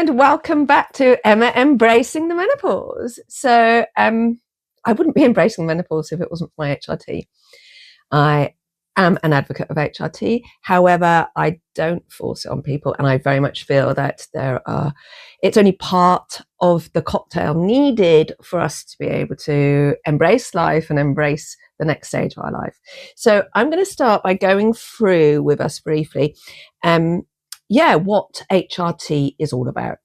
And welcome back to Emma Embracing the Menopause. So I wouldn't be embracing the menopause if it wasn't for my HRT. I am an advocate of HRT. However, I don't force it on people, and I very much feel that it's only part of the cocktail needed for us to be able to embrace life and embrace the next stage of our life. So I'm going to start by going through with us briefly what HRT is all about.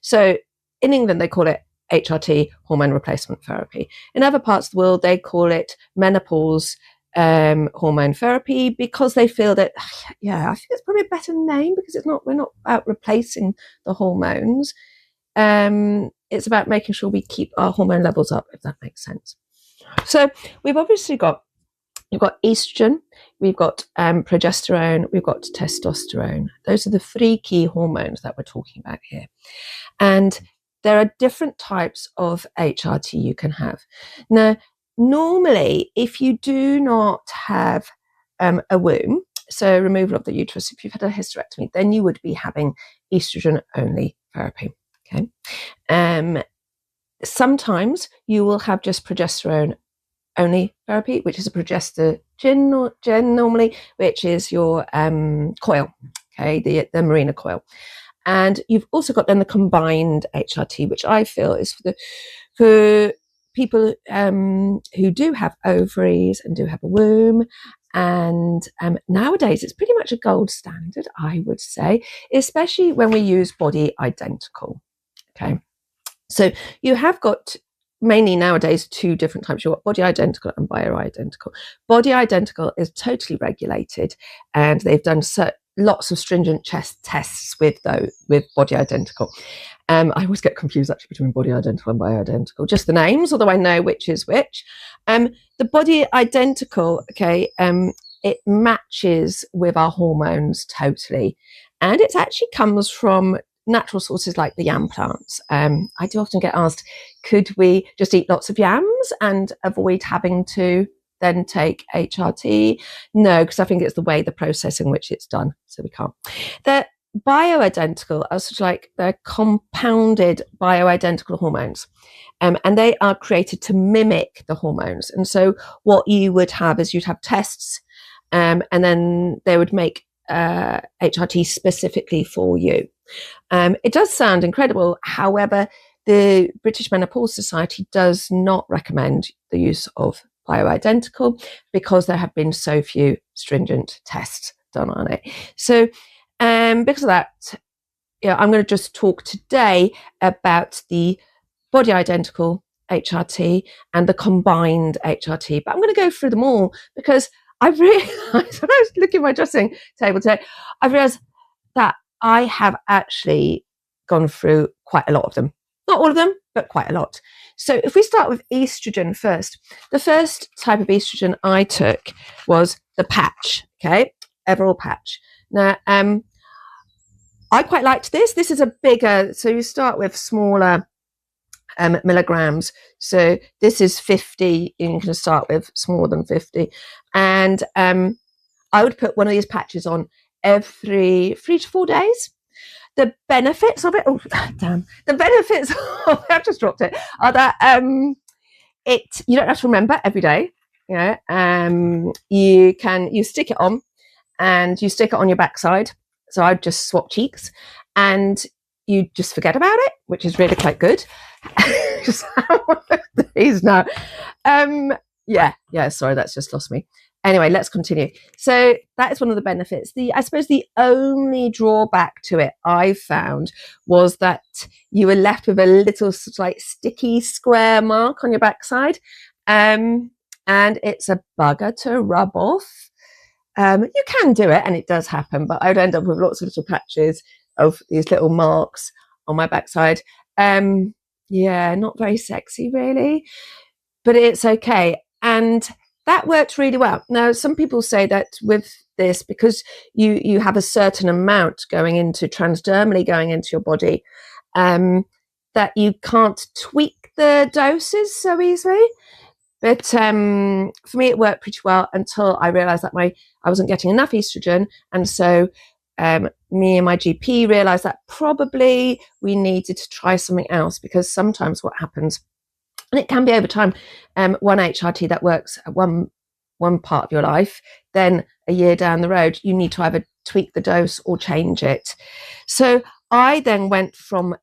So in England, they call it HRT, Hormone Replacement Therapy. In other parts of the world, they call it Menopause hormone therapy, because they feel that, I think it's probably a better name, because we're not about replacing the hormones. It's about making sure we keep our hormone levels up, if that makes sense. So we've obviously got estrogen, we've got progesterone, we've got testosterone. Those are the three key hormones that we're talking about here. And there are different types of HRT you can have. Now, normally, if you do not have a womb, so removal of the uterus, if you've had a hysterectomy, then you would be having estrogen-only therapy. Okay. Sometimes you will have just progesterone only therapy, which is a progestogen normally, which is your coil, okay, the Mirena coil. And you've also got then the combined HRT, which I feel is for people who do have ovaries and do have a womb. And nowadays it's pretty much a gold standard, I would say, especially when we use body identical. Okay, so you have got mainly nowadays two different types. You've got body identical and bioidentical. Body identical is totally regulated, and they've done lots of stringent tests with body identical. I always get confused actually between body identical and bioidentical, just the names, although I know which is which. The body identical, it matches with our hormones totally, and it actually comes from natural sources like the yam plants. I do often get asked, could we just eat lots of yams and avoid having to then take HRT? No, because I think it's the way, the process in which it's done, so we can't. The bioidentical are sort of like the compounded bioidentical hormones, and they are created to mimic the hormones. And so what you would have is you'd have tests, and then they would make HRT specifically for you. It does sound incredible. However, the British Menopause Society does not recommend the use of bioidentical, because there have been so few stringent tests done on it. So because of that, I'm going to just talk today about the body identical HRT and the combined HRT. But I'm going to go through them all, because I've realised, when I was looking at my dressing table today, I've realised that I have actually gone through quite a lot of them. Not all of them, but quite a lot. So if we start with estrogen first, the first type of estrogen I took was the patch, Everall patch. Now, I quite liked this. This is a bigger, so you start with smaller milligrams. So this is 50, and you can start with smaller than 50. And I would put one of these patches on every 3 to 4 days. The benefits of it, the benefits of, I've just dropped it, are that you don't have to remember every day. You stick it on, and you stick it on your backside. So I'd just swap cheeks, and you just forget about it, which is really quite good. Just these now. Sorry, that's just lost me. Anyway, let's continue. So that is one of the benefits. I suppose the only drawback to it I found was that you were left with a little sort of like sticky square mark on your backside. And it's a bugger to rub off. You can do it, and it does happen, but I would end up with lots of little patches of these little marks on my backside. Not very sexy really, but it's okay. And that worked really well. Now, some people say that with this, because you have a certain amount transdermally going into your body, that you can't tweak the doses so easily. But for me, it worked pretty well until I realised that I wasn't getting enough estrogen, and so me and my GP realized that probably we needed to try something else, because sometimes what happens, and it can be over time, one HRT that works at one part of your life, then a year down the road, you need to either tweak the dose or change it. So I then went from,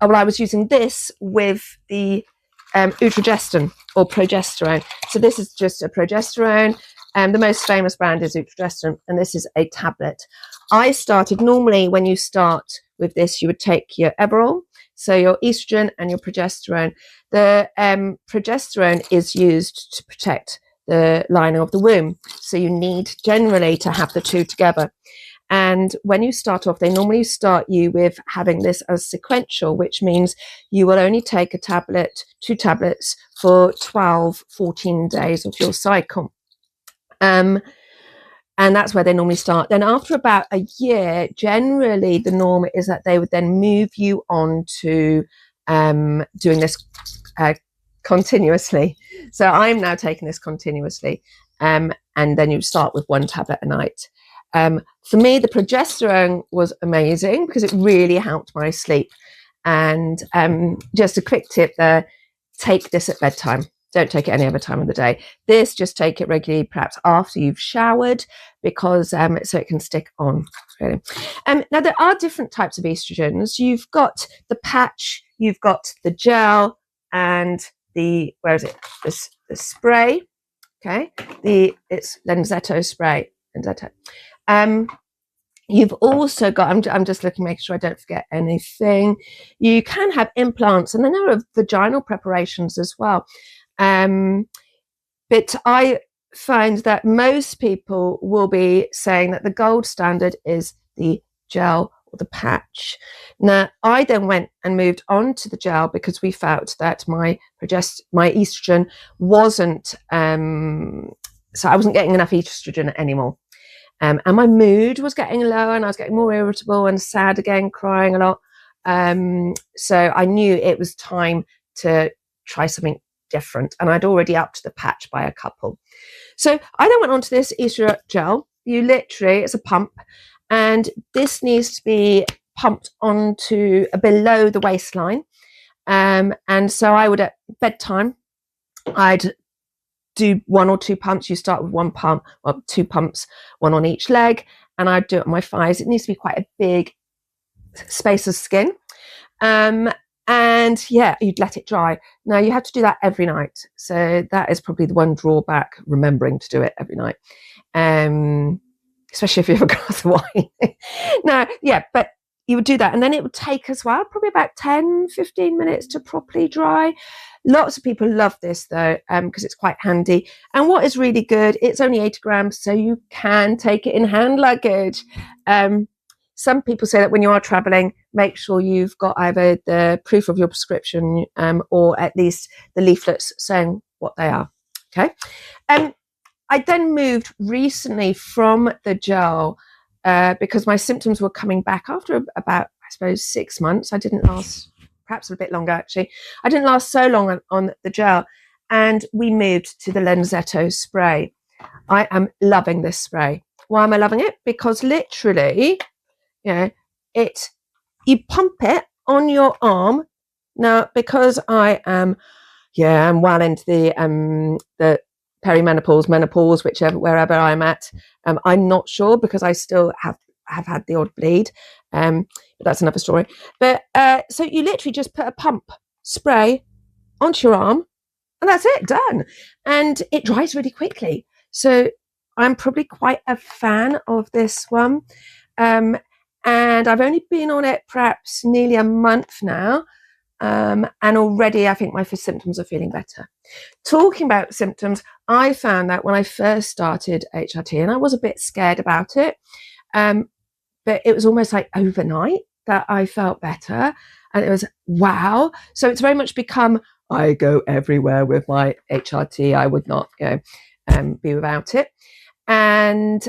I was using this with the Utrogestan or progesterone. So this is just a progesterone. The most famous brand is Utrogestan, and this is a tablet. I started, normally when you start with this, you would take your Everol, so your estrogen and your progesterone. The progesterone is used to protect the lining of the womb. So you need generally to have the two together. And when you start off, they normally start you with having this as sequential, which means you will only take a tablet, 2 tablets for 12, 14 days of your cycle. And that's where they normally start. Then after about a year, generally the norm is that they would then move you on to doing this continuously. So I'm now taking this continuously. And then you start with 1 tablet a night. For me, the progesterone was amazing because it really helped my sleep. And just a quick tip there, take this at bedtime. Don't take it any other time of the day. This, just take it regularly, perhaps after you've showered, because so it can stick on. Really. Now, there are different types of estrogens. You've got the patch, you've got the gel, and the, where is it? The spray. Okay, it's Lenzetto spray. Lenzetto. You've also got, I'm just looking, making sure I don't forget anything. You can have implants, and then there are vaginal preparations as well. But I find that most people will be saying that the gold standard is the gel or the patch. Now, I then went and moved on to the gel because we felt that my estrogen wasn't, so I wasn't getting enough estrogen anymore. And my mood was getting lower, and I was getting more irritable and sad again, crying a lot. So I knew it was time to try something different, and I'd already upped the patch by a couple. So I then went on to this estrogen gel. You literally, it's a pump, and this needs to be pumped onto below the waistline. And so I would, at bedtime, I'd do 1 or 2 pumps. You start with 1 pump, or 2 pumps, 1 on each leg, and I'd do it on my thighs. It needs to be quite a big space of skin. And yeah, you'd let it dry. Now, you have to do that every night. So that is probably the one drawback, remembering to do it every night. Especially if you have a glass of wine. Now, yeah, but you would do that. And then it would take as well, probably about 10, 15 minutes to properly dry. Lots of people love this though, because it's quite handy. And what is really good, it's only 80 grams, so you can take it in hand luggage. Some people say that when you are traveling, make sure you've got either the proof of your prescription or at least the leaflets saying what they are. Okay. I then moved recently from the gel because my symptoms were coming back after about, I suppose, 6 months. I didn't last, perhaps a bit longer actually. I didn't last so long on the gel, and we moved to the Lenzetto spray. I am loving this spray. Why am I loving it? Because literally, you know, you pump it on your arm. Now, because I am, I'm well into the perimenopause, menopause, wherever I'm at. I'm not sure because I still have had the odd bleed, but that's another story. But so you literally just put a pump spray onto your arm, and that's it, done. And it dries really quickly. So I'm probably quite a fan of this one. And I've only been on it perhaps nearly a month now. And already I think my symptoms are feeling better. Talking about symptoms, I found that when I first started HRT, and I was a bit scared about it, but it was almost like overnight that I felt better, and it was wow. So it's very much become, I go everywhere with my HRT. I would not be without it. And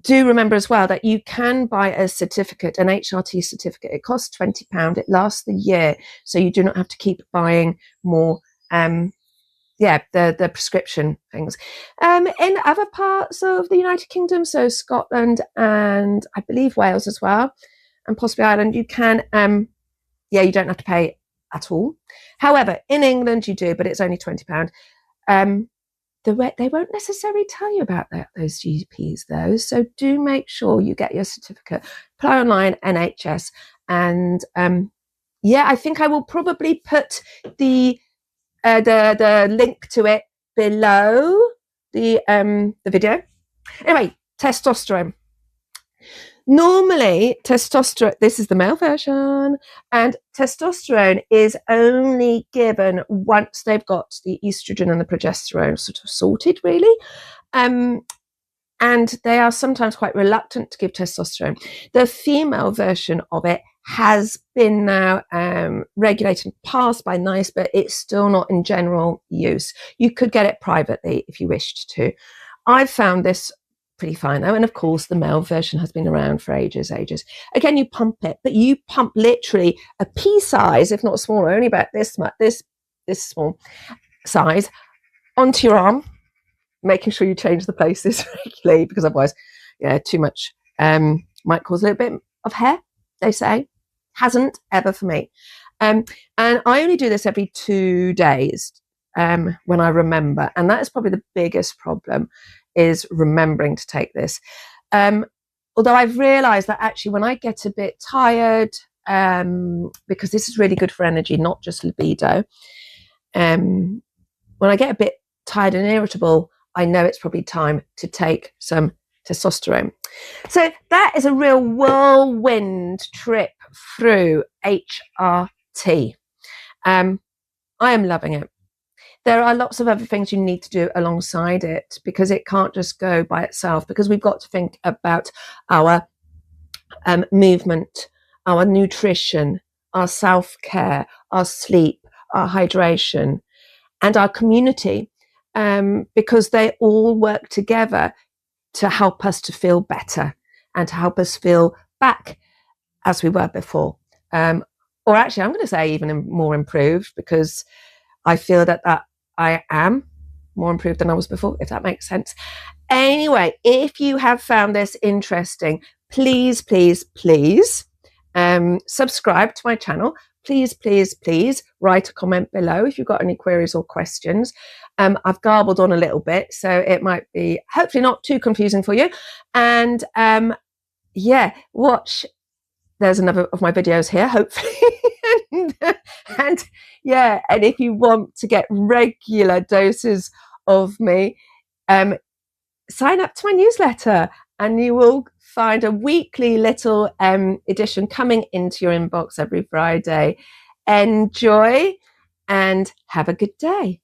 do remember as well that you can buy a certificate, an HRT certificate. It costs £20. It lasts the year, so you do not have to keep buying more. the prescription things. In other parts of the United Kingdom, so Scotland and I believe Wales as well, and possibly Ireland, you can, you don't have to pay at all. However, in England you do, but it's only £20. They won't necessarily tell you about those GPs though, so do make sure you get your certificate. Apply online, NHS, and I think I will probably put the link to it below the video. Anyway, testosterone. Normally, testosterone, this is the male version, and testosterone is only given once they've got the estrogen and the progesterone sort of sorted, really. And they are sometimes quite reluctant to give testosterone. The female version of it has been now regulated and passed by NICE, but it's still not in general use. You could get it privately if you wished to. I've found this pretty fine though, and of course the male version has been around for ages. Again, you pump it, but you pump literally a pea size, if not smaller, only about this much, this small size, onto your arm, making sure you change the places regularly, because otherwise, too much might cause a little bit of hair, they say. Hasn't ever for me. And I only do this every 2 days when I remember, and that is probably the biggest problem, is remembering to take this. Although I've realized that actually when I get a bit tired, because this is really good for energy, not just libido, when I get a bit tired and irritable, I know it's probably time to take some testosterone. So that is a real whirlwind trip through HRT. I am loving it. There are lots of other things you need to do alongside it, because it can't just go by itself, because we've got to think about our movement, our nutrition, our self-care, our sleep, our hydration, and our community, because they all work together to help us to feel better and to help us feel back as we were before. Or actually, I'm going to say even more improved, because I feel that I am more improved than I was before, if that makes sense. Anyway, if you have found this interesting, please, please, please subscribe to my channel. Please, please, please write a comment below if you've got any queries or questions. I've garbled on a little bit, so it might be hopefully not too confusing for you. And watch. There's another of my videos here, hopefully. and if you want to get regular doses of me, sign up to my newsletter, and you will find a weekly little edition coming into your inbox every Friday. Enjoy and have a good day.